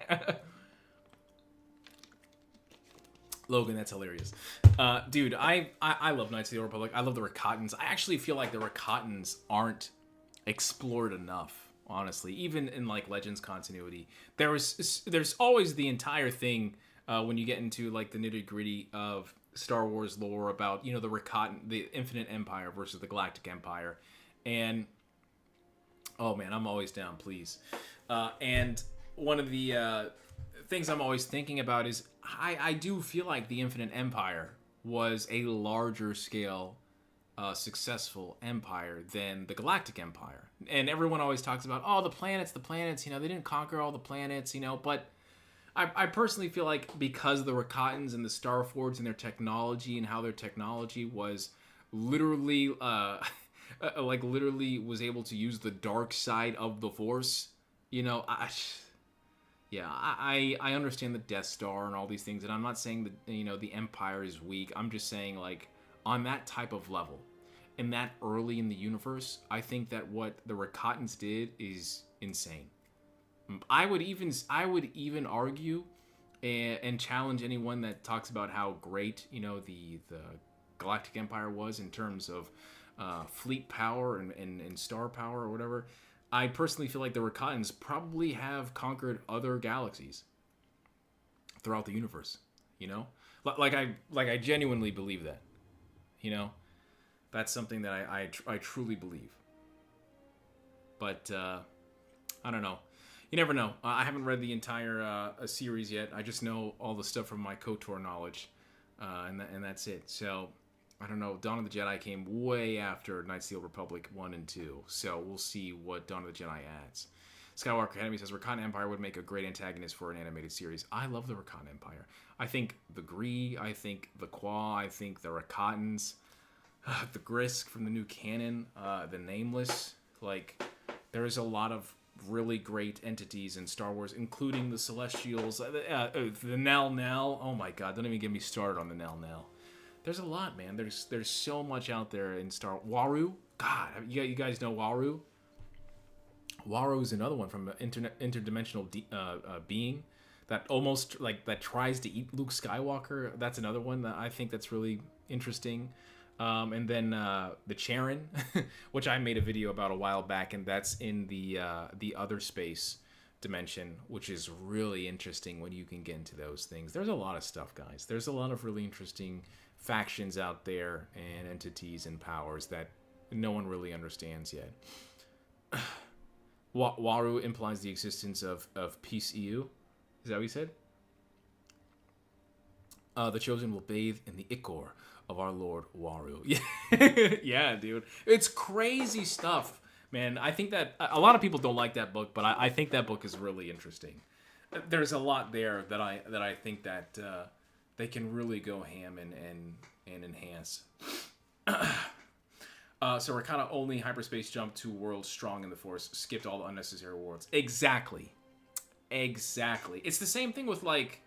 Logan, that's hilarious. Dude, I love Knights of the Old Republic. I love the Ricottans. I actually feel like the Ricottans aren't explored enough, honestly. Even in like Legends continuity, there's always the entire thing when you get into like the nitty-gritty of Star Wars lore about, you know, the Infinite Empire versus the Galactic Empire. And oh man, I'm always down, please. And one of the things I'm always thinking about is I do feel like the Infinite Empire was a larger scale successful empire than the Galactic Empire. And everyone always talks about, oh, the planets, you know, they didn't conquer all the planets, you know, but I personally feel like because the Ricottans and the Starforged and their technology and how their technology was literally like literally was able to use the dark side of the Force, you know, I understand the Death Star and all these things, and I'm not saying that, you know, the Empire is weak. I'm just saying, like, on that type of level, and that early in the universe, I think that what the Ricottans did is insane. I would even argue and challenge anyone that talks about how great, you know, the Galactic Empire was in terms of fleet power and star power or whatever. I personally feel like the Ricottans probably have conquered other galaxies throughout the universe, you know? Like I genuinely believe that, you know? That's something that I truly believe. But, I don't know. You never know. I haven't read the entire series yet. I just know all the stuff from my KOTOR knowledge, and that's it. So, I don't know. Dawn of the Jedi came way after Knights of the Old Republic 1 and 2. So we'll see what Dawn of the Jedi adds. Skywalker Academy says, Rakan Empire would make a great antagonist for an animated series. I love the Rakan Empire. I think the Gree, I think the Qua, I think the Rakatans, the Grisk from the new canon, the Nameless. Like, there is a lot of really great entities in Star Wars, including the Celestials, the Nal Nal. Oh my god, don't even get me started on the Nal Nal. There's a lot, man. There's so much out there in Star Waru. God, you guys know Waru? Waru is another one from an interdimensional being that almost that tries to eat Luke Skywalker. That's another one that I think that's really interesting. And then the Charon, which I made a video about a while back, and that's in the other space dimension, which is really interesting when you can get into those things. There's a lot of stuff, guys. There's a lot of really interesting factions out there and entities and powers that no one really understands yet. Waru implies the existence of Peace EU. Is that what you said? The Chosen will bathe in the ichor of our Lord Waru. Yeah, yeah, dude. It's crazy stuff Man, I think that a lot of people don't like that book, but I think that book is really interesting. There's a lot there that I think that they can really go ham and enhance. So we're kind of only hyperspace jumped to worlds strong in the Force, skipped all the unnecessary worlds. Exactly. It's the same thing with like,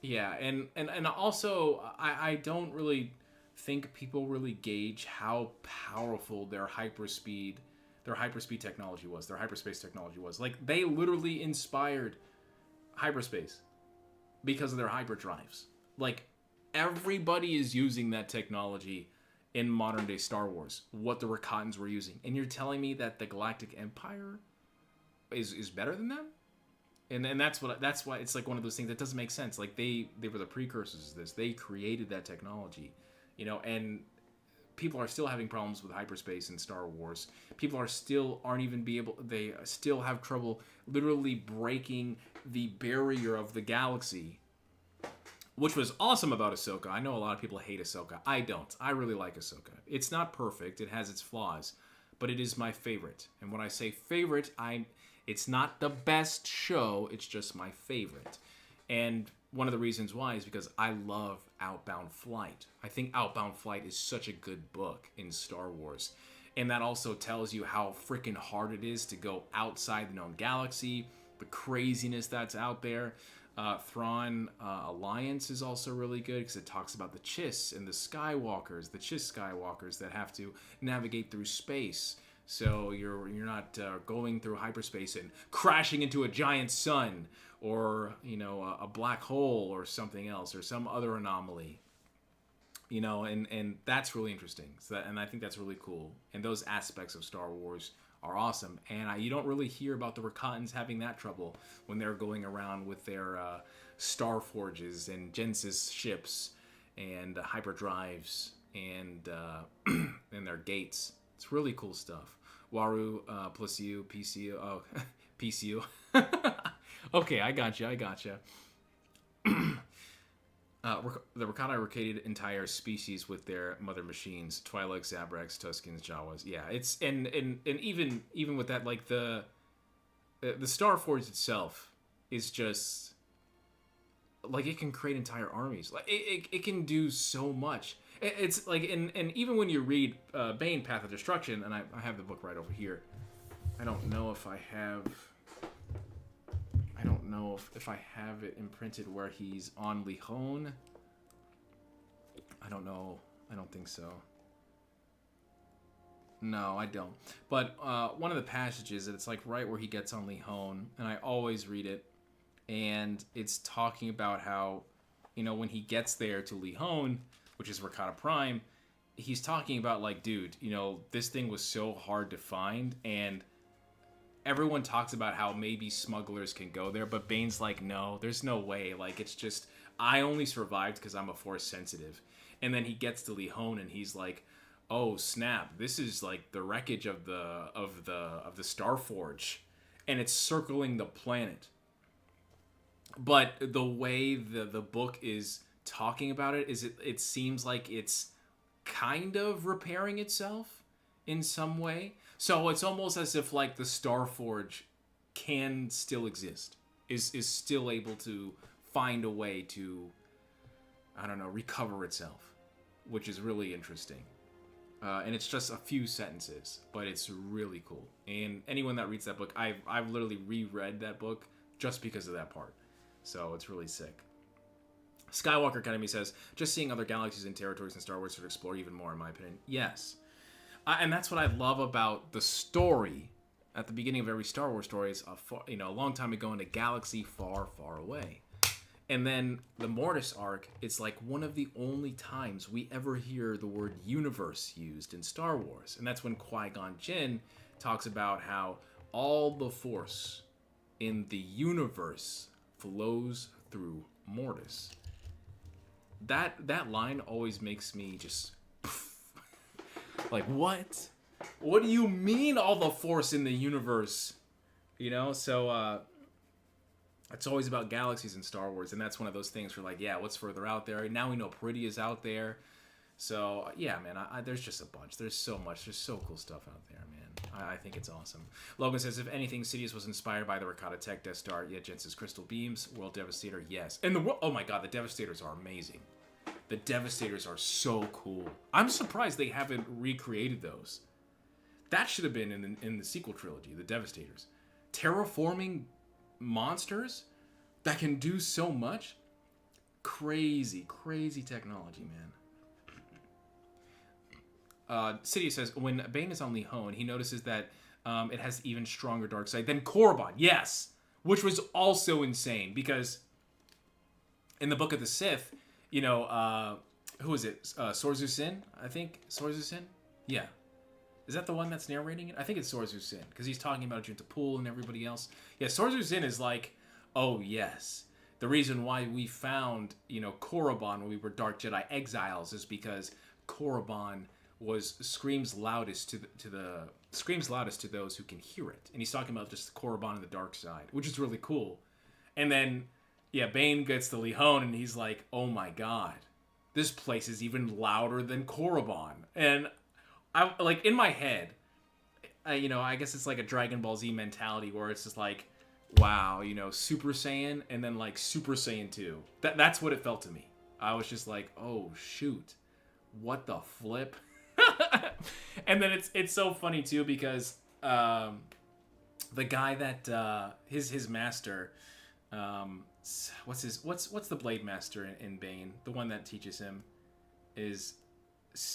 yeah, and also I don't really think people really gauge how powerful their hyperspeed technology was. Their hyperspace technology was like they literally inspired hyperspace because of their hyperdrives. Like everybody is using that technology in modern day Star Wars. What the Rakatans were using, and you're telling me that the Galactic Empire is better than them? And that's why it's like one of those things that doesn't make sense. Like they were the precursors to this. They created that technology, you know, and people are still having problems with hyperspace in Star Wars. People they still have trouble literally breaking the barrier of the galaxy, which was awesome about Ahsoka. I know a lot of people hate Ahsoka. I don't. I really like Ahsoka. It's not perfect. It has its flaws, but it is my favorite. And when I say favorite, it's not the best show. It's just my favorite. And one of the reasons why is because I love Outbound Flight. I think Outbound Flight is such a good book in Star Wars. And that also tells you how freaking hard it is to go outside the known galaxy, the craziness that's out there. Thrawn Alliance is also really good because it talks about the Chiss and the Skywalkers, the Chiss Skywalkers that have to navigate through space. So you're not going through hyperspace and crashing into a giant sun or, you know, a black hole or something else or some other anomaly. You know, and that's really interesting. And I think that's really cool. And those aspects of Star Wars are awesome. And you don't really hear about the Rakatans having that trouble when they're going around with their Star Forges and Genesis ships and hyperdrives and and their gates. It's really cool stuff. Waru, Plasiu, PCU. Oh, PCU. Okay, I gotcha. The Rakata recreated entire species with their mother machines: Twi'leks, Zabraks, Tuskens, Jawas. Yeah, it's and even with that, like the Star Forge itself is just like it can create entire armies. Like it can do so much. It's like and even when you read Bane: Path of Destruction, and I have the book right over here. I don't know if I have it imprinted where he's on Lihone. I don't know. I don't think so. No, I don't. But one of the passages, it's like right where he gets on Lihone, and I always read it, and it's talking about how, you know, when he gets there to Lihone, which is Rakata Prime, he's talking about like, dude, you know, this thing was so hard to find, and everyone talks about how maybe smugglers can go there, but Bane's like, no, there's no way. Like, it's just, I only survived because I'm a Force sensitive. And then he gets to Lihone and he's like, oh snap, this is like the wreckage of the Star Forge, and it's circling the planet. But the way the book is talking about it is it seems like it's kind of repairing itself in some way. So it's almost as if like the Star Forge can still exist, is still able to find a way to, I don't know, recover itself, which is really interesting. And it's just a few sentences, but it's really cool. And anyone that reads that book, I've literally reread that book just because of that part. So it's really sick. Skywalker Academy says, just seeing other galaxies and territories in Star Wars should explore even more, in my opinion. Yes. And that's what I love about the story. At the beginning of every Star Wars story is a long time ago in a galaxy far, far away. And then the Mortis arc, it's like one of the only times we ever hear the word universe used in Star Wars. And that's when Qui-Gon Jinn talks about how all the Force in the universe flows through Mortis. That line always makes me just like, what? What do you mean all the Force in the universe? You know, so it's always about galaxies in Star Wars, and that's one of those things where like, yeah, what's further out there? Now we know Peridia is out there. So yeah, man, there's just a bunch. There's so much. There's so cool stuff out there, man. I think it's awesome. Logan says, if anything, Sidious was inspired by the Ricotta Tech Death Star. Yeah, Jensen's crystal beams, World Devastator, yes. And the world. Oh my God, the Devastators are amazing. The Devastators are so cool. I'm surprised they haven't recreated those. That should have been in the sequel trilogy, the Devastators. Terraforming monsters that can do so much. Crazy, crazy technology, man. Sidious says, when Bane is on Lehone, he notices that it has even stronger dark side than Korriban. Yes! Which was also insane, because in the Book of the Sith, you know, who is it? Sorzu Sin, I think? Sorzu Sin? Yeah. Is that the one that's narrating it? I think it's Sorzu Sin, because he's talking about Junta Pool and everybody else. Yeah, Sorzu Sin is like, oh yes. The reason why we found, you know, Korriban when we were Dark Jedi exiles is because Korriban screams loudest to those who can hear it. And he's talking about just Korriban and the dark side, which is really cool. And then, yeah, Bane gets to Lehone and he's like, oh my God, this place is even louder than Korriban. And I, like, in my head, you know, I guess it's like a Dragon Ball Z mentality where it's just like, wow, you know, Super Saiyan and then like Super Saiyan 2. That's what it felt to me. I was just like, oh shoot, what the flip? And then it's so funny too, because the guy that his master, what's the Blade Master in Bane? The one that teaches him is,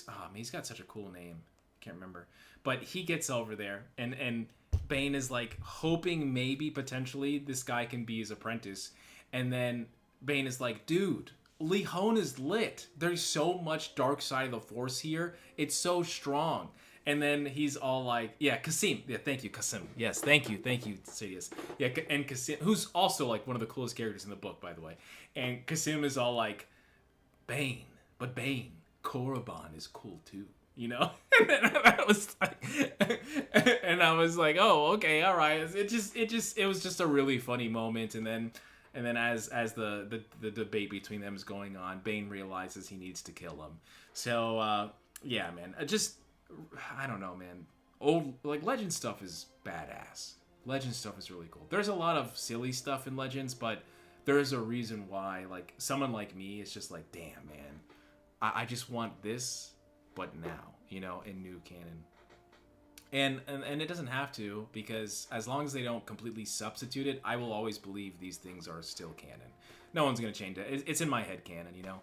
man, he's got such a cool name. Can't remember, but he gets over there, and Bane is like hoping maybe potentially this guy can be his apprentice, and then Bane is like, dude, Lehone is lit. There's so much dark side of the Force here. It's so strong. And then he's all like, yeah, Kasim. Yeah, thank you, Kasim. Yes, thank you, Sidious. Yeah, and Kasim, who's also like one of the coolest characters in the book, by the way. And Kasim is all like, Bane, Korriban is cool too, you know? And then I was like, and I was like, oh, okay, all right. It was just a really funny moment. And then as the debate between them is going on, Bane realizes he needs to kill him. So yeah, man, I don't know, man. Old, like, Legend stuff is badass. Legend stuff is really cool. There's a lot of silly stuff in Legends, but there is a reason why, like, someone like me is just like, damn, man, I just want this, but now, you know, in new canon. And it doesn't have to, because as long as they don't completely substitute it, I will always believe these things are still canon. No one's going to change it. It's in my head canon, you know?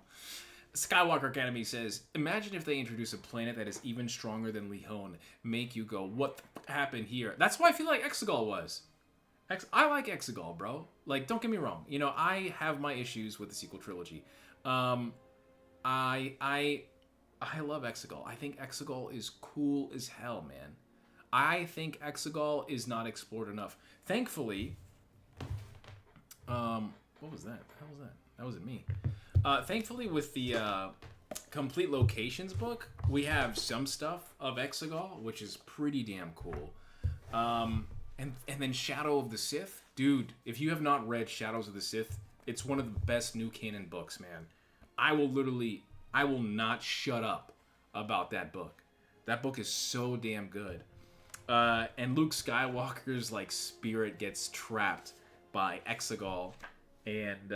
Skywalker Academy says, imagine if they introduce a planet that is even stronger than Lehone, make you go, what happened here? That's why I feel like Exegol was. I like Exegol, bro. Like, don't get me wrong. You know, I have my issues with the sequel trilogy. I love Exegol. I think Exegol is cool as hell, man. I think Exegol is not explored enough. Thankfully, what was that? How was that? That wasn't me. Thankfully, with the Complete Locations book, we have some stuff of Exegol, which is pretty damn cool. And then Shadow of the Sith. Dude, if you have not read Shadows of the Sith, it's one of the best new canon books, man. I will not shut up about that book. That book is so damn good. And Luke Skywalker's, like, spirit gets trapped by Exegol. And,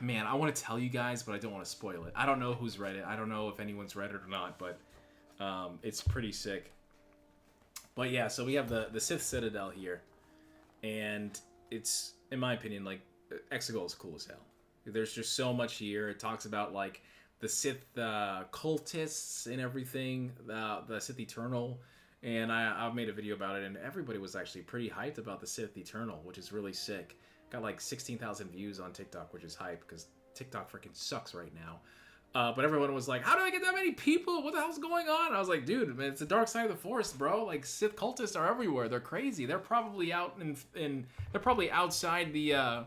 man, I want to tell you guys, but I don't want to spoil it. I don't know who's read it. I don't know if anyone's read it or not, but it's pretty sick. But yeah, so we have the Sith Citadel here. And it's, in my opinion, like, Exegol is cool as hell. There's just so much here. It talks about, like, the Sith cultists and everything, the Sith Eternal. And I've made a video about it, and everybody was actually pretty hyped about the Sith Eternal, which is really sick. Got like 16,000 views on TikTok, which is hype, because TikTok freaking sucks right now. But everyone was like, how do I get that many people? What the hell's going on? I was like, dude, man, it's the dark side of the Force, bro. Like, Sith cultists are everywhere. They're crazy. They're probably out they're probably outside the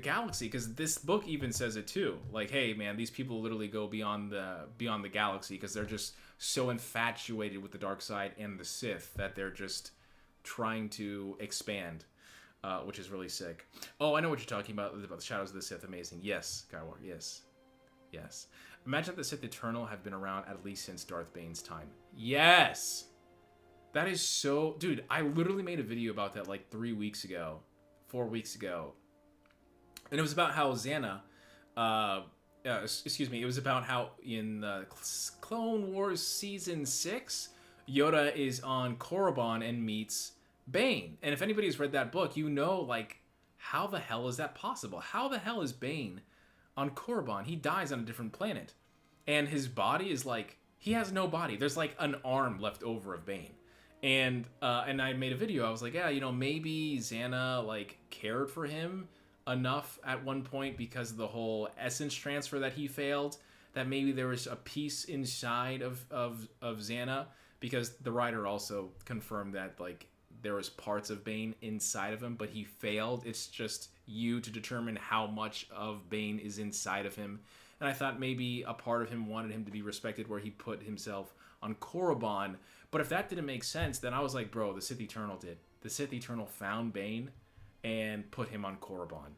galaxy, because this book even says it too. Like, hey, man, these people literally go beyond the galaxy, because they're just so infatuated with the dark side and the Sith that they're just trying to expand, which is really sick. Oh, I know what you're talking about the Shadows of the Sith. Amazing. Yes, Skywalker. Yes.
Yes. Imagine that the Sith Eternal have been around at least since Darth Bane's time. Yes! That is so... Dude, I literally made a video about that like 3 weeks ago. 4 weeks ago. And it was about how Xana... excuse me. It was about how in Clone Wars Season 6, Yoda is on Korriban and meets Bane. And if anybody's read that book, you know, like, how the hell is that possible? How the hell is Bane on Korriban? He dies on a different planet. And his body is like... He has no body. There's like an arm left over of Bane. And I made a video. I was like, yeah, you know, maybe Xana, like, cared for him enough at one point because of the whole essence transfer that he failed, that maybe there was a piece inside of Xana, because the writer also confirmed that, like, there was parts of Bane inside of him, but he failed. It's just you to determine how much of Bane is inside of him. And I thought maybe a part of him wanted him to be respected where he put himself on Korriban. But if that didn't make sense, then I was like, bro, the Sith Eternal did. The Sith Eternal found Bane and put him on Korriban,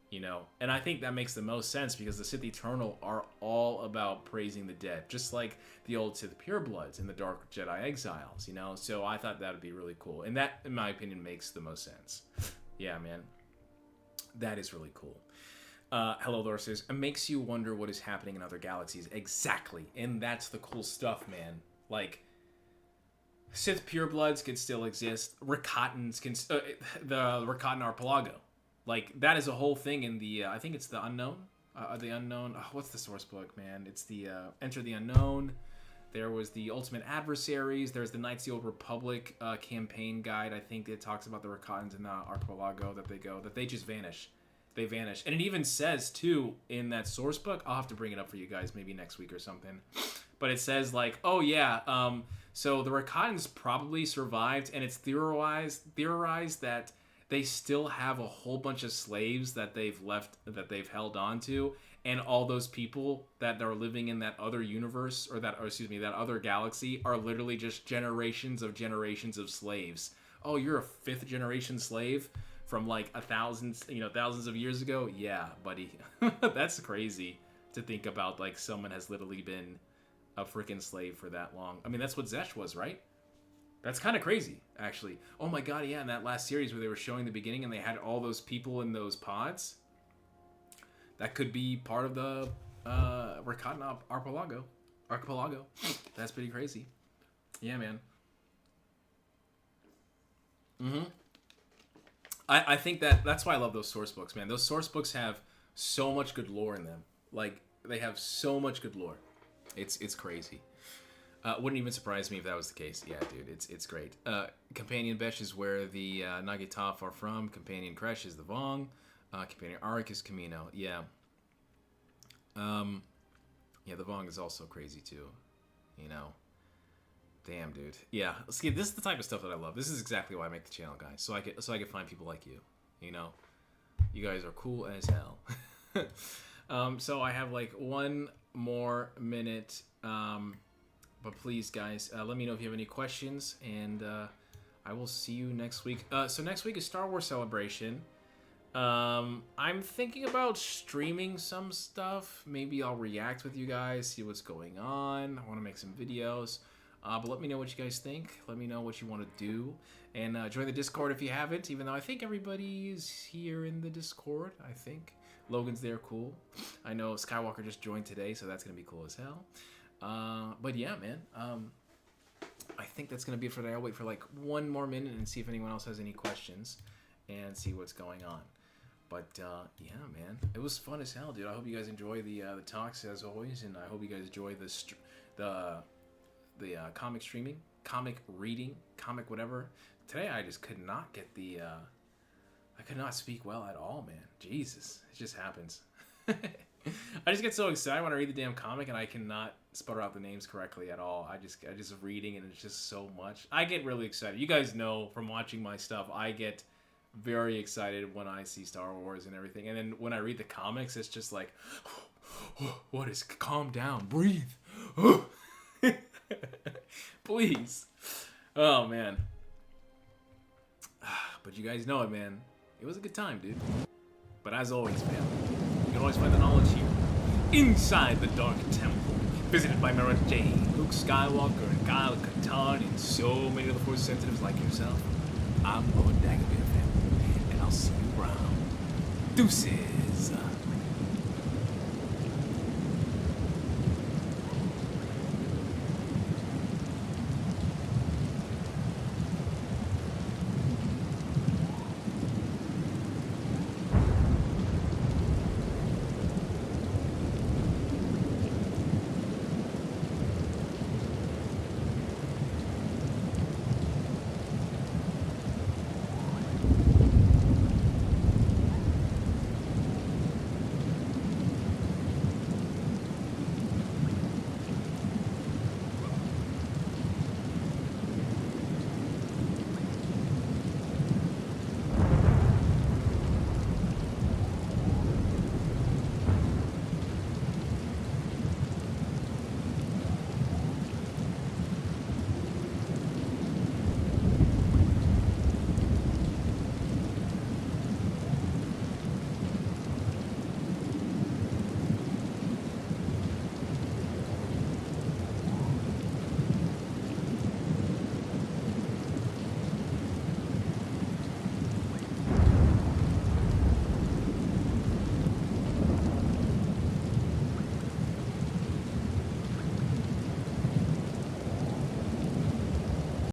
you know? And I think that makes the most sense because the Sith Eternal are all about praising the dead, just like the old Sith Purebloods and the Dark Jedi Exiles, you know? So I thought that would be really cool. And that, in my opinion, makes the most sense. Yeah, man. That is really cool. Hello, Laura says, it makes you wonder what is happening in other galaxies. Exactly. And that's the cool stuff, man. Like, Sith Purebloods can still exist. Rakatans can... the Rakatan Archipelago. Like, that is a whole thing in the... I think it's the Unknown. The Unknown... Oh, what's the source book, man? It's the Enter the Unknown. There was the Ultimate Adversaries. There's the Knights of the Old Republic campaign guide. I think it talks about the Rakatans in the Archipelago that they just vanish. They vanish. And it even says, too, in that source book, I'll have to bring it up for you guys maybe next week or something. But it says, like, oh, yeah, so the Rakatans probably survived, and it's theorized that they still have a whole bunch of slaves that they've held on to, and all those people that are living in that other universe, that other galaxy, are literally just generations of slaves. Oh, you're a 5th generation slave? From like thousands of years ago? Yeah, buddy. That's crazy to think about, like, someone has literally been a freaking slave for that long. I mean, that's what Zesh was, right? That's kind of crazy, actually. Oh my god, yeah, in that last series where they were showing the beginning and they had all those people in those pods, that could be part of the Rakatan Archipelago. That's pretty crazy. Yeah, man. Mm-hmm. I think that's why I love those source books, man. Those source books have so much good lore in them. Like, they have so much good lore. It's crazy. Wouldn't even surprise me if that was the case. Yeah, dude, it's great. Companion Besh is where the Nagitaf are from. Companion Kresh is the Vong. Companion Arik is Camino. Yeah. Yeah, the Vong is also crazy too. You know. Damn, dude. Yeah. See, this is the type of stuff that I love. This is exactly why I make the channel, guys. So I can find people like you. You know, you guys are cool as hell. So I have like 1 more minute. But please, guys, let me know if you have any questions, and I will see you next week. So next week is Star Wars Celebration. I'm thinking about streaming some stuff. Maybe I'll react with you guys, see what's going on. I want to make some videos. But let me know what you guys think. Let me know what you want to do. And join the Discord if you haven't, even though I think everybody is here in the Discord, I think. Logan's there, cool. I know Skywalker just joined today, so that's going to be cool as hell. But yeah, man. I think that's going to be it for today. I'll wait for like 1 more minute and see if anyone else has any questions and see what's going on. But yeah, man. It was fun as hell, dude. I hope you guys enjoy the talks as always, and I hope you guys enjoy the comic streaming, comic reading, comic whatever. Today I just could not get I could not speak well at all, man. Jesus, it just happens. I just get so excited when I read the damn comic and I cannot sputter out the names correctly at all. I just reading and it's just so much. I get really excited. You guys know from watching my stuff, I get very excited when I see Star Wars and everything. And then when I read the comics, it's just like, what is, calm down, breathe. Please. Oh, man. But you guys know it, man. It was a good time, dude. But as always, man, you can always find the knowledge here.
inside the Dark Temple, visited by Mara Jade, Luke Skywalker, and Kyle Katarn, and so many other Force sensitives like yourself. I'm Lord Dagovere, and I'll see you around. Deuces.